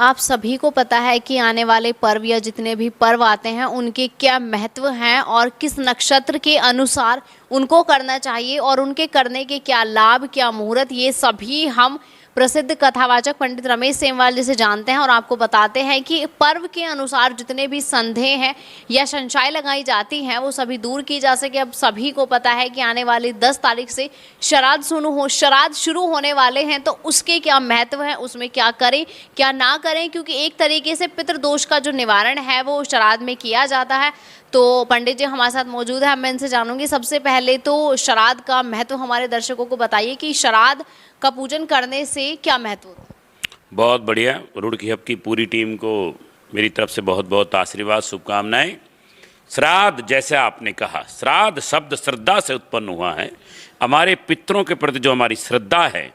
आप सभी को पता है कि आने वाले पर्व या जितने भी पर्व आते हैं उनके क्या महत्व हैं और किस नक्षत्र के अनुसार उनको करना चाहिए और उनके करने के क्या लाभ, क्या मुहूर्त, ये सभी हम प्रसिद्ध कथावाचक पंडित रमेश सेमवाल जी से जानते हैं और आपको बताते हैं कि पर्व के अनुसार जितने भी संदेह हैं या शंकाएं लगाई जाती हैं वो सभी दूर की जा सके। अब सभी को पता है कि आने वाली 10 तारीख से श्राद्ध शुरू होने वाले हैं, तो उसके क्या महत्व है, उसमें क्या करें क्या ना करें, क्योंकि एक तरीके से पितृदोष का जो निवारण है वो श्राद्ध में किया जाता है। तो पंडित जी हमारे साथ मौजूद है, मैं इनसे जानूंगी सबसे पहले तो श्राद्ध का महत्व हमारे दर्शकों को बताइए कि श्राद्ध का पूजन करने से क्या महत्व होता है। बहुत बढ़िया। रुड़की हब की पूरी टीम को मेरी तरफ से बहुत बहुत आशीर्वाद, शुभकामनाएं। श्राद्ध, जैसे आपने कहा, श्राद्ध शब्द श्रद्धा से उत्पन्न हुआ है। हमारे पितरों के प्रति जो हमारी श्रद्धा है,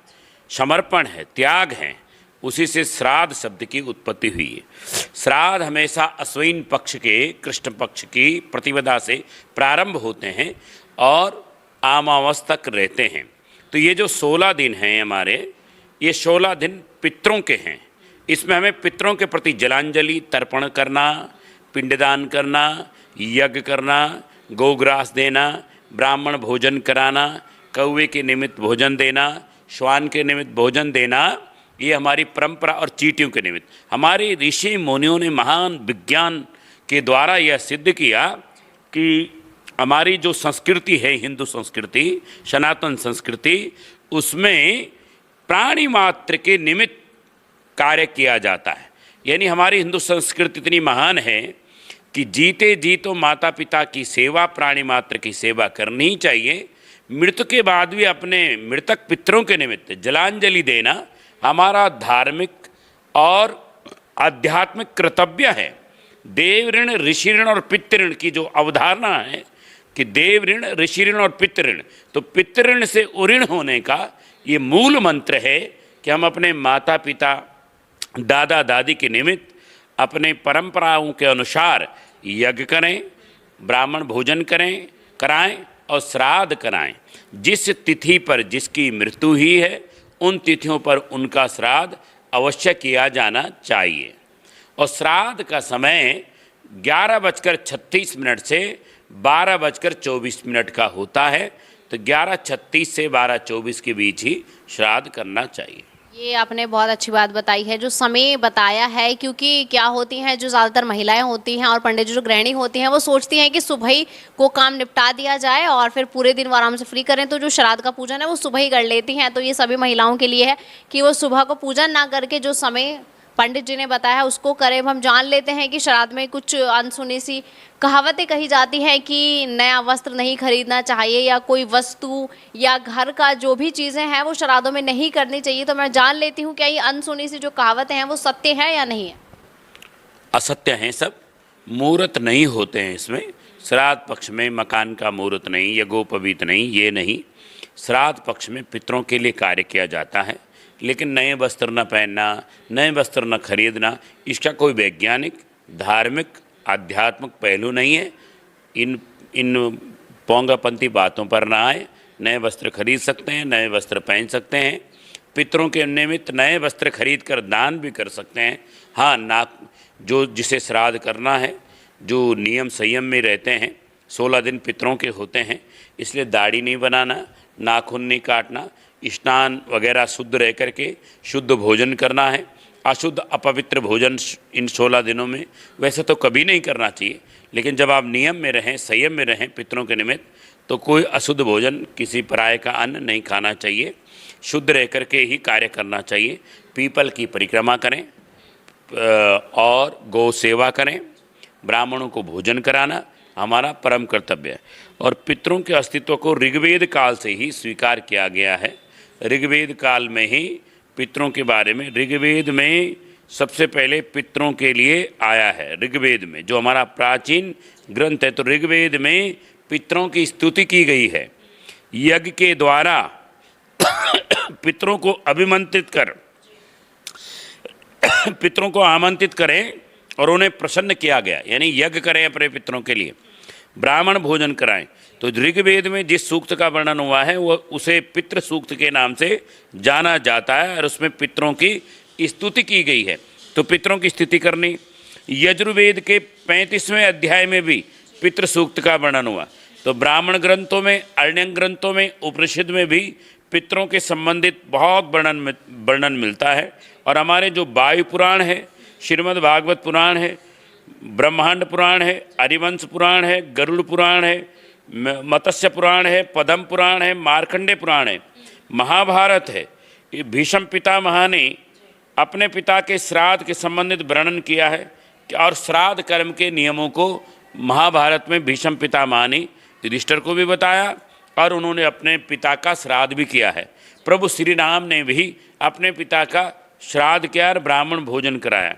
समर्पण है, त्याग है, उसी से श्राद्ध शब्द की उत्पत्ति हुई है। श्राद्ध हमेशा अश्विन पक्ष के कृष्ण पक्ष की प्रतिपदा से प्रारंभ होते हैं और अमावस तक रहते हैं। तो ये जो 16 दिन हैं हमारे, ये 16 दिन पितरों के हैं। इसमें हमें पितरों के प्रति जलांजलि तर्पण करना, पिंडदान करना, यज्ञ करना, गोग्रास देना, ब्राह्मण भोजन कराना, कौवे के निमित्त भोजन देना, श्वान के निमित्त भोजन देना, ये हमारी परंपरा। और चींटियों के निमित्त हमारे ऋषि मुनियों ने महान विज्ञान के द्वारा यह सिद्ध किया कि हमारी जो संस्कृति है, हिंदू संस्कृति, सनातन संस्कृति, उसमें प्राणी मात्र के निमित्त कार्य किया जाता है। यानी हमारी हिंदू संस्कृति इतनी महान है कि जीते जी तो माता पिता की सेवा, प्राणी मात्र की सेवा करनी ही चाहिए। मृत्यु के बाद भी अपने मृतक पितरों के निमित्त जलांजलि देना हमारा धार्मिक और आध्यात्मिक कर्तव्य है। देव ऋण, ऋषि ऋण और पितृ ऋण की जो अवधारणा है कि देव ऋण, ऋषि ऋण और पितृ ऋण, तो पितृ ऋण से उऋण होने का ये मूल मंत्र है कि हम अपने माता पिता, दादा दादी के निमित्त अपने परंपराओं के अनुसार यज्ञ करें, ब्राह्मण भोजन कराएं और श्राद्ध कराएं। जिस तिथि पर जिसकी मृत्यु ही है, उन तिथियों पर उनका श्राद्ध अवश्य किया जाना चाहिए। और श्राद्ध का समय 11:36 से 12:24 का होता है। तो 11:36 से 12:24 के बीच ही श्राद्ध करना चाहिए। ये आपने बहुत अच्छी बात बताई है, जो समय बताया है, क्योंकि क्या होती हैं, जो ज़्यादातर महिलाएं होती हैं और पंडित जी जो गृहिणी होती हैं वो सोचती हैं कि सुबह ही को काम निपटा दिया जाए और फिर पूरे दिन वो आराम से फ्री करें। तो जो श्राद्ध का पूजन है वो सुबह ही कर लेती हैं। तो ये सभी महिलाओं के लिए है कि वो सुबह को पूजन ना करके जो समय पंडित जी ने बताया उसको करें। हम जान लेते हैं कि श्राद्ध में कुछ अनसुनी सी कहावतें कही जाती हैं कि नया वस्त्र नहीं खरीदना चाहिए या कोई वस्तु या घर का जो भी चीज़ें हैं वो श्राद्धों में नहीं करनी चाहिए। तो मैं जान लेती हूँ क्या ये अनसुनी सी जो कहावतें हैं वो सत्य है या नहीं है? असत्य हैं सब। मुहूर्त नहीं होते हैं इसमें। श्राद्ध पक्ष में मकान का मुहूर्त नहीं, यज्ञोपवीत नहीं, ये नहीं। श्राद्ध पक्ष में पितरों के लिए कार्य किया जाता है, लेकिन नए वस्त्र न पहनना, नए वस्त्र न खरीदना, इसका कोई वैज्ञानिक, धार्मिक, आध्यात्मिक पहलू नहीं है। इन पोंगापंथी बातों पर ना आए। नए वस्त्र खरीद सकते हैं, नए वस्त्र पहन सकते हैं। पितरों के निमित्त नए वस्त्र खरीद कर दान भी कर सकते हैं। हाँ, जो जिसे श्राद्ध करना है, जो नियम संयम में रहते हैं, 16 दिन पितरों के होते हैं, इसलिए दाढ़ी नहीं बनाना, नाखून नहीं काटना, स्नान वगैरह शुद्ध रह करके शुद्ध भोजन करना है। अशुद्ध अपवित्र भोजन इन 16 दिनों में वैसे तो कभी नहीं करना चाहिए, लेकिन जब आप नियम में रहें, संयम में रहें पितरों के निमित्त, तो कोई अशुद्ध भोजन, किसी पराये का अन्न नहीं खाना चाहिए। शुद्ध रह करके ही कार्य करना चाहिए। पीपल की परिक्रमा करें और गौ सेवा करें। ब्राह्मणों को भोजन कराना हमारा परम कर्तव्य है। और पितरों के अस्तित्व को ऋग्वेद काल से ही स्वीकार किया गया है। ऋग्वेद काल में ही पितरों के बारे में, ऋग्वेद में सबसे पहले पितरों के लिए आया है। ऋग्वेद में जो हमारा प्राचीन ग्रंथ है, तो ऋग्वेद में पितरों की स्तुति की गई है। यज्ञ के द्वारा पितरों को अभिमंत्रित कर पितरों को आमंत्रित करें और उन्हें प्रसन्न किया गया। यानी यज्ञ करें अपने पितरों के लिए, ब्राह्मण भोजन कराएं। तो ऋग्वेद में जिस सूक्त का वर्णन हुआ है वो उसे पितृ सूक्त के नाम से जाना जाता है और उसमें पितरों की स्तुति की गई है। तो पितरों की स्थिति करनी। यजुर्वेद के 35वें अध्याय में भी पितृ सूक्त का वर्णन हुआ। तो ब्राह्मण ग्रंथों में, अरण्यक ग्रंथों में, उपनिषद में भी पितरों के संबंधित बहुत वर्णन मिलता है। और हमारे जो वायु पुराण है, श्रीमद् भागवत पुराण है, ब्रह्मांड पुराण है, हरिवंश पुराण है, गरुड़ पुराण है, मत्स्य पुराण है, पद्म पुराण है, मार्कंडे पुराण है, महाभारत है। ये भीष्म पितामह ने अपने पिता के श्राद्ध के संबंधित वर्णन किया है और श्राद्ध कर्म के नियमों को महाभारत में भीष्म पितामह ने युधिष्ठिर को भी बताया और उन्होंने अपने पिता का श्राद्ध भी किया है। प्रभु श्री राम ने भी अपने पिता का श्राद्ध किया और ब्राह्मण भोजन कराया।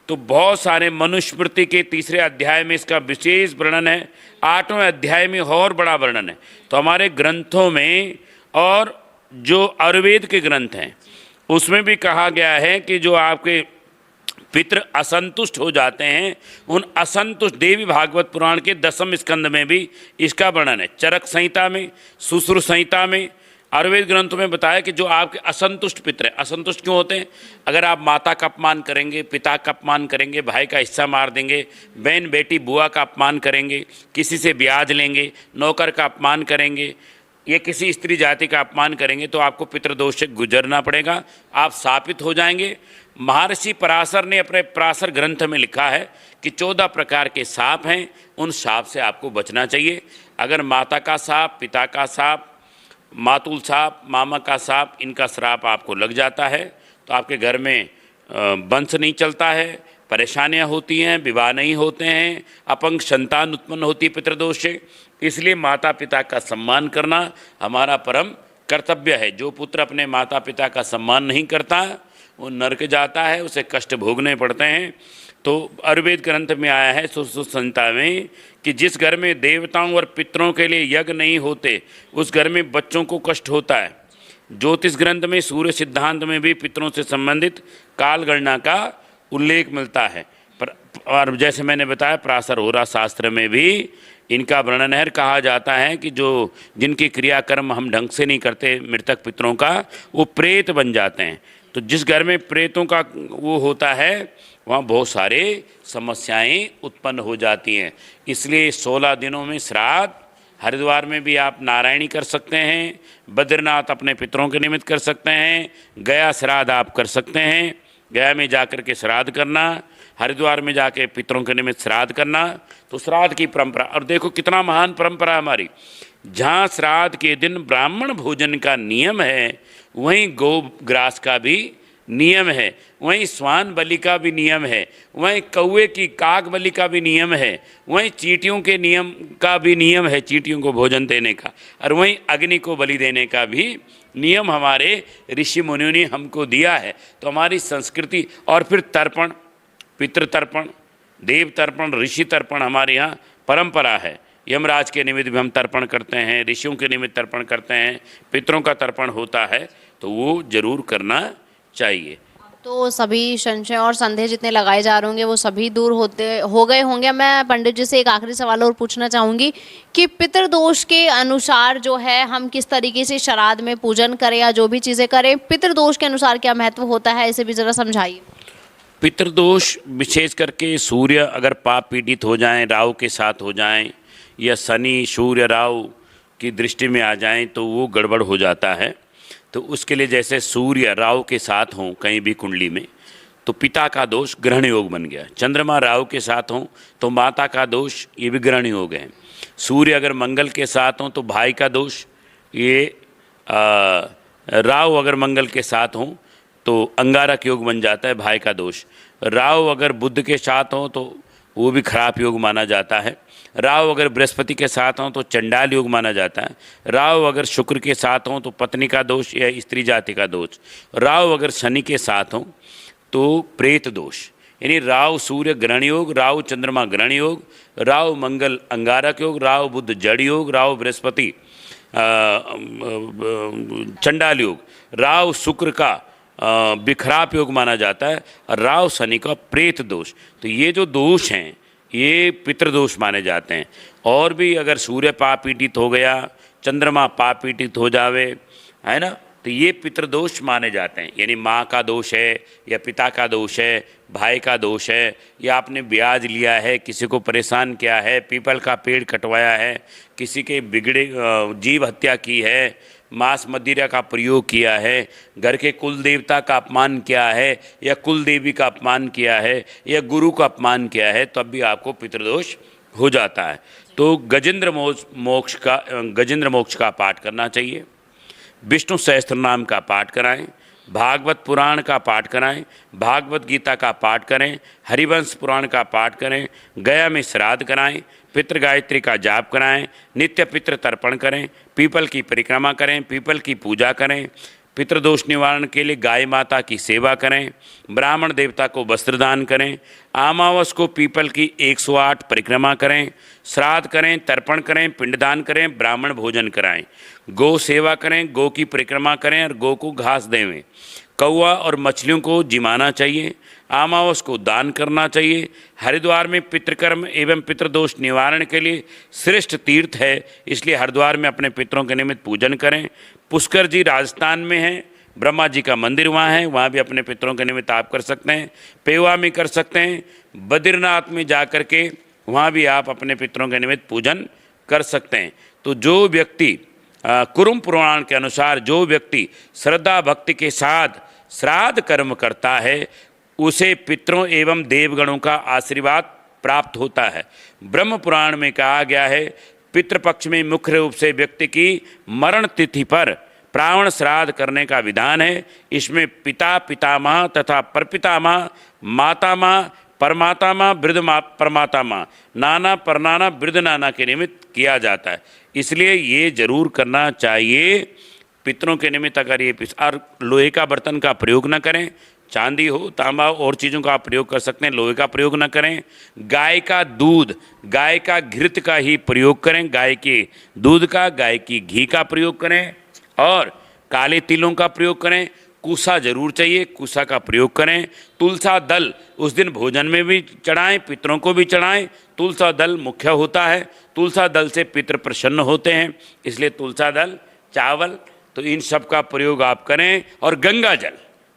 तो बहुत सारे मनुस्मृति के 3 अध्याय में इसका विशेष वर्णन है, 8वें अध्याय में और बड़ा वर्णन है। तो हमारे ग्रंथों में और जो आयुर्वेद के ग्रंथ हैं उसमें भी कहा गया है कि जो आपके पितृ असंतुष्ट हो जाते हैं, उन असंतुष्ट, देवी भागवत पुराण के 10वें स्कंद में भी इसका वर्णन है। चरक संहिता में, सुश्रुत संहिता में, आयुर्वेद ग्रंथों में बताया कि जो आपके असंतुष्ट पितृ हैं, असंतुष्ट क्यों होते हैं? अगर आप माता का अपमान करेंगे, पिता का अपमान करेंगे, भाई का हिस्सा मार देंगे, बहन बेटी बुआ का अपमान करेंगे, किसी से ब्याज लेंगे, नौकर का अपमान करेंगे, ये किसी स्त्री जाति का अपमान करेंगे तो आपको पितृदोष से गुजरना पड़ेगा, आप शापित हो जाएंगे। महर्षि पराशर ने अपने पराशर ग्रंथ में लिखा है कि 14 प्रकार के साप हैं, उन साप से आपको बचना चाहिए। अगर माता का साप, पिता का साप, मातुल साप, मामा का साप, इनका श्राप आपको लग जाता है तो आपके घर में वंश नहीं चलता है, परेशानियां होती हैं, विवाह नहीं होते हैं, अपंग संतान उत्पन्न होती है पितृदोष से। इसलिए माता पिता का सम्मान करना हमारा परम कर्तव्य है। जो पुत्र अपने माता पिता का सम्मान नहीं करता वो नरक जाता है, उसे कष्ट भोगने पड़ते हैं। तो आयुर्वेद ग्रंथ में आया है सुश्रुत संहिता में कि जिस घर में देवताओं और पितरों के लिए यज्ञ नहीं होते उस घर में बच्चों को कष्ट होता है। ज्योतिष ग्रंथ में, सूर्य सिद्धांत में भी पितरों से संबंधित काल गणना का उल्लेख मिलता है। और जैसे मैंने बताया पराशर होरा शास्त्र में भी इनका वर्णन है। कहा जाता है कि जो जिनके क्रियाकर्म हम ढंग से नहीं करते मृतक पितरों का, वो प्रेत बन जाते हैं। तो जिस घर में प्रेतों का वो होता है वहाँ बहुत सारे समस्याएं उत्पन्न हो जाती हैं। इसलिए 16 दिनों में श्राद्ध, हरिद्वार में भी आप नारायणी कर सकते हैं, बद्रीनाथ अपने पितरों के निमित्त कर सकते हैं, गया श्राद्ध आप कर सकते हैं, गया में जाकर के श्राद्ध करना, हरिद्वार में जाके पितरों के निमित्त श्राद्ध करना। तो श्राद्ध की परंपरा, और देखो कितना महान परंपरा हमारी। जहाँ श्राद्ध के दिन ब्राह्मण भोजन का नियम है वहीं गौ ग्रास का भी नियम है, वहीं स्वान बलि का भी नियम है, वहीं कौवे की काक बलि का भी नियम है, वहीं चींटियों के नियम का भी नियम है, चींटियों को भोजन देने का, और वहीं अग्नि को बलि देने का भी नियम हमारे ऋषि मुनियों ने हमको दिया है। तो हमारी संस्कृति, और फिर तर्पण, पितृ तर्पण, देव तर्पण, ऋषि तर्पण हमारे यहाँ परंपरा है। यमराज के निमित्त भी हम तर्पण करते हैं, ऋषियों के निमित्त तर्पण करते हैं, पितरों का तर्पण होता है, तो वो जरूर करना चाहिए। तो सभी संशय और संदेह जितने लगाए जा रहे होंगे वो सभी दूर हो गए होंगे। मैं पंडित जी से एक आखिरी सवाल और पूछना चाहूँगी कि पितृदोष के अनुसार जो है हम किस तरीके से श्राद्ध में पूजन करें या जो भी चीज़ें करें, पितृदोष के अनुसार क्या महत्व होता है, इसे भी ज़रा समझाइए। पितृदोष विशेष करके सूर्य अगर पाप पीड़ित हो जाएं, राहु के साथ हो जाएं, या शनि सूर्य राहु की दृष्टि में आ जाएं तो वो गड़बड़ हो जाता है। तो उसके लिए जैसे सूर्य राहु के साथ हों कहीं भी कुंडली में तो पिता का दोष ग्रहण योग बन गया, चंद्रमा राहु के साथ हों तो माता का दोष, ये भी ग्रहण योग है। सूर्य अगर मंगल के साथ हों तो भाई का दोष, ये राहु अगर मंगल के साथ हों तो अंगारक योग बन जाता है, भाई का दोष। राहु अगर बुध के साथ हों तो वो भी खराब योग माना जाता है। राहु अगर बृहस्पति के साथ हों तो चंडाल योग माना जाता है। राहु अगर शुक्र के साथ हों तो पत्नी का दोष या स्त्री जाति का दोष। राहु अगर शनि के साथ हों तो प्रेत दोष। यानी राहु सूर्य ग्रहण योग, राहु चंद्रमा ग्रहण योग, राहु मंगल अंगारक योग, राहु बुध जड़ योग, राहु बृहस्पति चंडाल योग, राहु शुक्र का बिखराप योग माना जाता है, और राहु शनि का प्रेत दोष। तो ये जो दोष हैं ये पितृदोष माने जाते हैं। और भी अगर सूर्य पाप पीड़ित हो गया, चंद्रमा पाप पीड़ित हो जावे, है ना, तो ये पितृदोष माने जाते हैं। यानी माँ का दोष है या पिता का दोष है, भाई का दोष है, या आपने ब्याज लिया है, किसी को परेशान किया है, पीपल का पेड़ कटवाया है, किसी के बिगड़े जीव हत्या की है, मांस मदिरा का प्रयोग किया है, घर के कुल देवता का अपमान किया है, या कुल देवी का अपमान किया है, या गुरु का अपमान किया है, तब भी आपको पितृदोष हो जाता है। तो गजेंद्र मोक्ष का पाठ करना चाहिए, विष्णु सहस्त्र नाम का पाठ कराएं, भागवत पुराण का पाठ कराएं, भागवत गीता का पाठ करें, हरिवंश पुराण का पाठ करें, गया में श्राद्ध कराएं, पितृ गायत्री का जाप कराएं, नित्य पितृ तर्पण करें, पीपल की परिक्रमा करें, पीपल की पूजा करें, पितृदोष निवारण के लिए गाय माता की सेवा करें, ब्राह्मण देवता को वस्त्र दान करें, अमावस को पीपल की 108 परिक्रमा करें, श्राद्ध करें, तर्पण करें, पिंडदान करें, ब्राह्मण भोजन कराएं, गौ सेवा करें, गौ की परिक्रमा करें और गौ को घास देवें, कौवा और मछलियों को जिमाना चाहिए, अमावस को दान करना चाहिए। हरिद्वार में पितृकर्म एवं पितृदोष निवारण के लिए श्रेष्ठ तीर्थ है, इसलिए हरिद्वार में अपने पितरों के निमित्त पूजन करें। पुष्कर जी राजस्थान में है, ब्रह्मा जी का मंदिर वहाँ है, वहाँ भी अपने पितरों के निमित्त आप कर सकते हैं। पेवा में कर सकते हैं, बद्रीनाथ में जा कर के वहाँ भी आप अपने पितरों के निमित्त पूजन कर सकते हैं। तो जो व्यक्ति कुरुम पुराण के अनुसार जो व्यक्ति श्रद्धा भक्ति के साथ श्राद्ध कर्म करता है, उसे पितरों एवं देवगणों का आशीर्वाद प्राप्त होता है। ब्रह्म पुराण में कहा गया है, पितृपक्ष में मुख्य रूप से व्यक्ति की मरण तिथि पर प्रावण श्राद्ध करने का विधान है। इसमें पिता पितामह तथा परपितामह, मातामह, परमातामह, वृद्ध परमातामह, नाना परनाना, वृद्ध नाना के निमित्त किया जाता है। इसलिए ये जरूर करना चाहिए पितरों के निमित्त। अगर ये और लोहे का बर्तन का प्रयोग न करें, चांदी हो, तांबा और चीज़ों का आप प्रयोग कर सकते हैं, लोहे का प्रयोग न करें। गाय का दूध, गाय का घृत का ही प्रयोग करें, गाय के दूध का, गाय की घी का प्रयोग करें और काले तिलों का प्रयोग करें। कुसा जरूर चाहिए, कुसा का प्रयोग करें। तुलसा दल उस दिन भोजन में भी चढ़ाएं, पितरों को भी चढ़ाएं। तुलसा दल मुख्य होता है, तुलसा दल से पितृ प्रसन्न होते हैं, इसलिए तुलसा दल, चावल, तो इन सब का प्रयोग आप करें। और गंगा जल,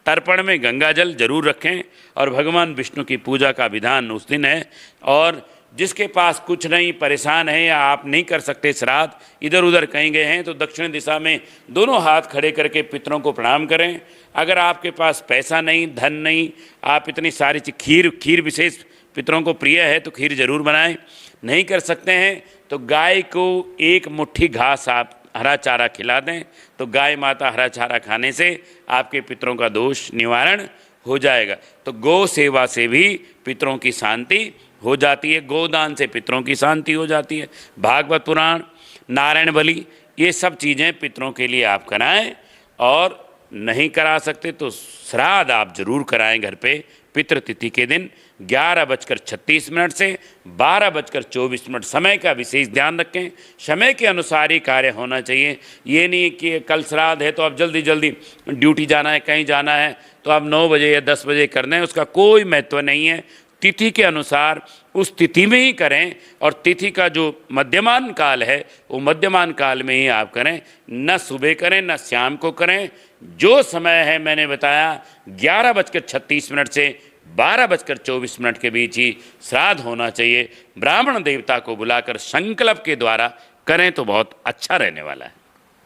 तर्पण में गंगा जल जरूर रखें। और भगवान विष्णु की पूजा का विधान उस दिन है। और जिसके पास कुछ नहीं, परेशान है या आप नहीं कर सकते श्राद्ध, इधर उधर कहीं गए हैं, तो दक्षिण दिशा में दोनों हाथ खड़े करके पितरों को प्रणाम करें। अगर आपके पास पैसा नहीं, धन नहीं, आप इतनी सारी चीज, खीर विशेष पितरों को प्रिय है तो खीर जरूर बनाएं। नहीं कर सकते हैं तो गाय को एक मुट्ठी घास आप हरा चारा खिला दें, तो गाय माता हरा चारा खाने से आपके पितरों का दोष निवारण हो जाएगा। तो गौ सेवा से भी पितरों की शांति हो जाती है, गोदान से पितरों की शांति हो जाती है। भागवत पुराण, नारायण बलि, ये सब चीज़ें पितरों के लिए आप कराएं। और नहीं करा सकते तो श्राद्ध आप जरूर कराएं घर पे पितृतिथि के दिन 11:36 से 12:24। समय का विशेष ध्यान रखें, समय के अनुसार ही कार्य होना चाहिए। ये नहीं कि कल श्राद्ध है तो अब जल्दी जल्दी ड्यूटी जाना है, कहीं जाना है तो अब 9 बजे या 10 बजे करना है, उसका कोई महत्व नहीं है। तिथि के अनुसार उस तिथि में ही करें, और तिथि का जो मध्यमान काल है वो मध्यमान काल में ही आप करें, न सुबह करें न शाम को करें। जो समय है मैंने बताया 11:36 से 12:24 के बीच ही श्राद्ध होना चाहिए। ब्राह्मण देवता को बुलाकर संकल्प के द्वारा करें तो बहुत अच्छा रहने वाला है।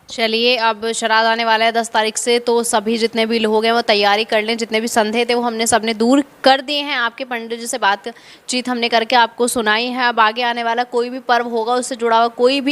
चलिए, अब श्राद्ध आने वाला है 10 तारीख से, तो सभी जितने भी लोग हैं वो तैयारी कर लें। जितने भी संदेह थे वो हमने सबने दूर कर दिए हैं। आपके पंडित जी से बातचीत हमने करके आपको सुनाई है। अब आगे आने वाला कोई भी पर्व होगा, उससे जुड़ा हुआ कोई भी